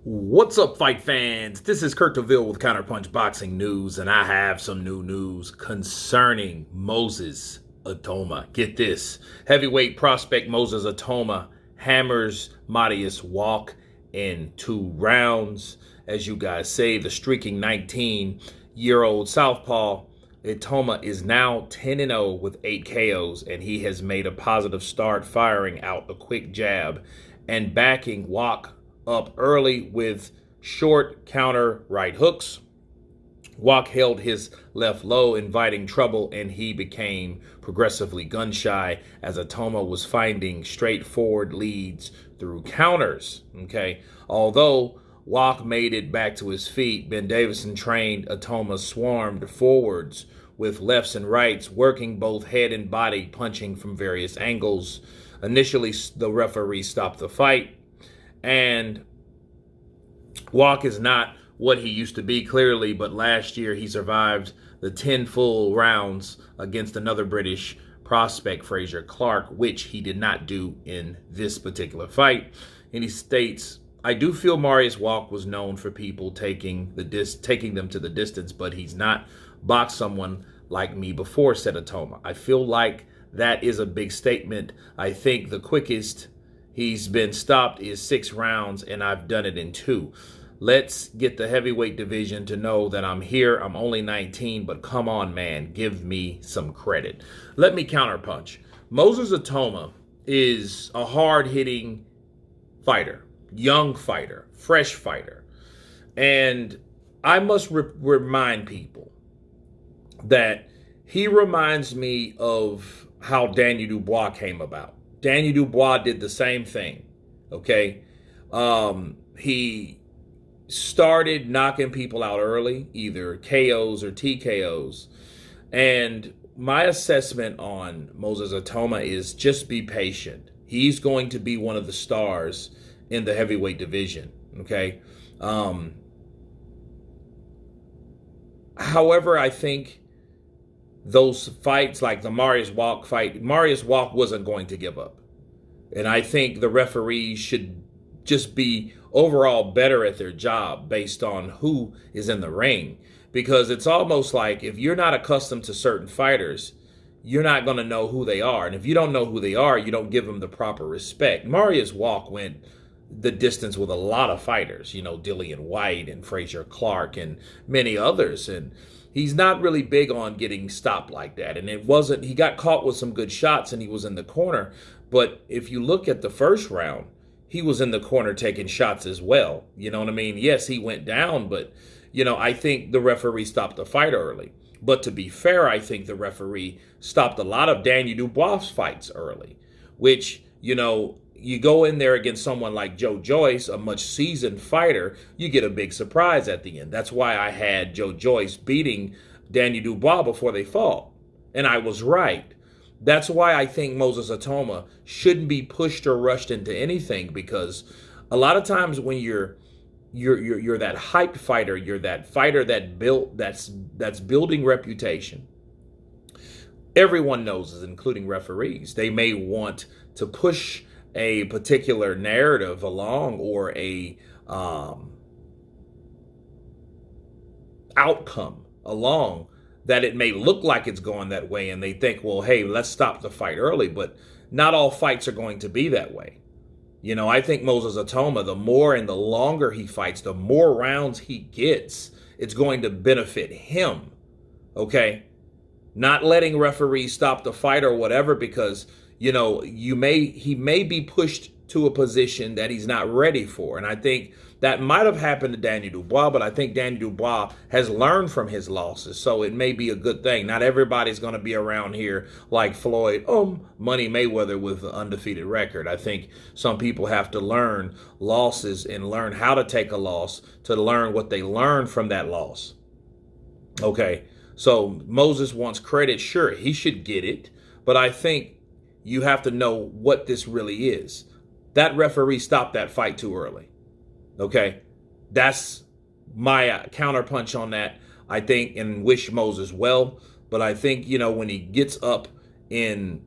What's up, fight fans? This is Kurt DeVille with Counterpunch Boxing News, and I have some new news concerning Moses Itauma. Get this. Heavyweight prospect Moses Itauma hammers Marius Walk in 2 rounds. As you guys say, the streaking 19-year-old southpaw Itauma is now 10-0 with 8 KOs, and he has made a positive start, firing out a quick jab and backing Walk up early with short counter right hooks. Walk held his left low, inviting trouble, and he became progressively gun-shy as Itauma was finding straightforward leads through counters. Okay, although Walk made it back to his feet, Ben Davison trained Itauma swarmed forwards with lefts and rights, working both head and body, punching from various angles. Initially, the referee stopped the fight, and Walk is not what he used to be, clearly, but last year he survived the 10 full rounds against another British prospect, Fraser Clark, which he did not do in this particular fight. And he states, I do feel Marius Walk was known for people taking them to the distance, but he's not boxed someone like me before, said Itauma. I feel like that is a big statement. I think the quickest he's been stopped is 6 rounds, and I've done it in 2. Let's get the heavyweight division to know that I'm here. I'm only 19, but come on, man, give me some credit. Let me counterpunch. Moses Itauma is a hard-hitting fighter, young fighter, fresh fighter. And I must remind people that he reminds me of how Daniel Dubois came about. Daniel Dubois did the same thing, okay? He started knocking people out early, either KOs or TKOs. And my assessment on Moses Itauma is just be patient. He's going to be one of the stars in the heavyweight division, okay? However, I think those fights, like the Marius Walk fight, Marius Walk wasn't going to give up. And I think the referees should just be overall better at their job based on who is in the ring. Because it's almost like if you're not accustomed to certain fighters, you're not going to know who they are. And if you don't know who they are, you don't give them the proper respect. Marius Walk went the distance with a lot of fighters, you know, Dillian White and Fraser Clark and many others. And he's not really big on getting stopped like that. And he got caught with some good shots and he was in the corner. But if you look at the first round, he was in the corner taking shots as well. You know what I mean? Yes, he went down, but, you know, I think the referee stopped the fight early. But to be fair, I think the referee stopped a lot of Daniel Dubois fights early, which, you know, you go in there against someone like Joe Joyce, a much seasoned fighter, you get a big surprise at the end. That's why I had Joe Joyce beating Daniel Dubois before they fought. And I was right. That's why I think Moses Itauma shouldn't be pushed or rushed into anything, because a lot of times when you're that hyped fighter, you're that fighter that's building reputation. Everyone knows this, including referees. They may want to push a particular narrative along or a outcome along that it may look like it's going that way, and they think, well, hey, let's stop the fight early. But not all fights are going to be that way. You know, I think Moses Itauma, the more and the longer he fights, the more rounds he gets, it's going to benefit him, okay? Not letting referees stop the fight or whatever, because, you know, he may be pushed to a position that he's not ready for. And I think that might have happened to Daniel Dubois, but I think Daniel Dubois has learned from his losses, so it may be a good thing. Not everybody's going to be around here like Floyd, Money Mayweather with an undefeated record. I think some people have to learn losses and learn how to take a loss to learn what they learned from that loss. Okay, so Moses wants credit. Sure, he should get it, but I think you have to know what this really is. That referee stopped that fight too early. Okay, that's my counterpunch on that. I think, and wish Moses well, but I think, you know, when he gets up in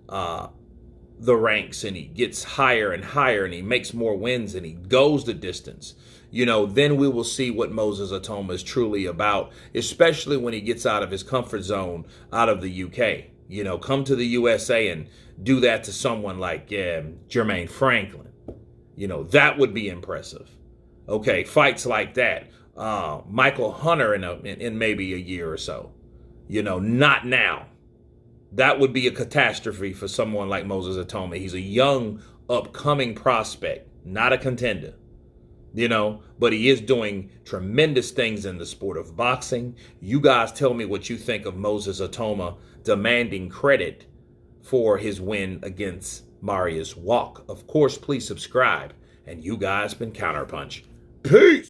the ranks and he gets higher and higher and he makes more wins and he goes the distance, then we will see what Moses Itauma is truly about, especially when he gets out of his comfort zone out of the UK. Come to the USA and do that to someone like Jermaine Franklin. That would be impressive. Okay, fights like that. Michael Hunter in maybe a year or so. Not now. That would be a catastrophe for someone like Moses Itauma. He's a young, upcoming prospect, not a contender. But he is doing tremendous things in the sport of boxing. You guys tell me what you think of Moses Itauma demanding credit for his win against Marius Walk. Of course, please subscribe. And you guys been Counterpunch. Peace!